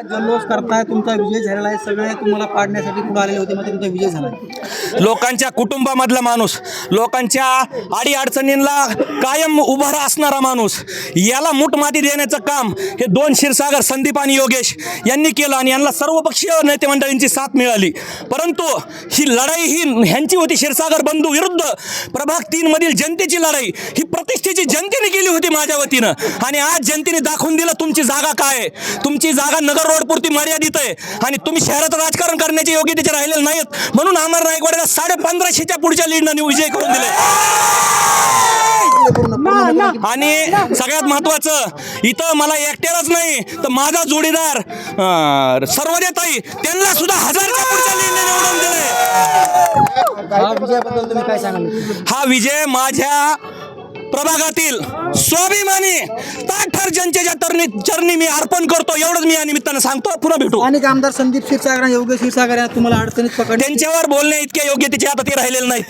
जल्लोष करताय, तुमचा विजय झालेला आहे, सगळे तुम्हाला पाडण्यासाठी पुढे आलेले होते, मात्र तुमचा विजय झाला. लोकांच्या कुटुंबामधला माणूस, लोकांच्या अडीअडचणींना कायम उभा असणारा माणूस, याला मूठमाती देण्याचं काम हे दोन क्षीरसागर संदीप आणि योगेश यांनी केलं आणि यांना सर्वपक्षीय नेते मंडळींची साथ मिळाली. परंतु ही लढाई ही ह्यांची होती, क्षीरसागर बंधू विरुद्ध प्रभाग 3 मधील जनतेची लढाई. ही प्रतिष्ठेची जनतेने केली होती माझ्या वतीनं आणि आज जनतेने दाखवून दिलं तुमची जागा काय आहे. तुमची जागा नगर रोड पुरती मर्यादित आहे आणि तुम्ही शहरात राजकारण करण्याचे योग्यतेचे राहिलेले नाहीत. म्हणून अमर नायकवाडेला 1550च्या पुढच्या लीडने विजय करून दिले. आणि सगळ्यात महत्वाचं इथं मला एकट्यालाच नाही तर माझा जोडीदार सर्वदेताई त्यांना सुद्धा 1000च्या पुढच्या लीडने निवडून दिले. हा विजयाबद्दल तुम्ही काय सांगाल? हा विजय माझ्या प्रभागातील स्वाभिमानी ताठर जनतेच्या चरणी मी अर्पण करतो. एवढंच मी या निमित्तानं सांगतो. पुन्हा भेटू. अनेक आमदार संदीप क्षीरसागर आणि योगेश क्षीरसागर तुम्हाला अडचणीत पकडले, त्यांच्यावर बोलणे इतके योग्य तिचे आता ते राहिलेले नाही.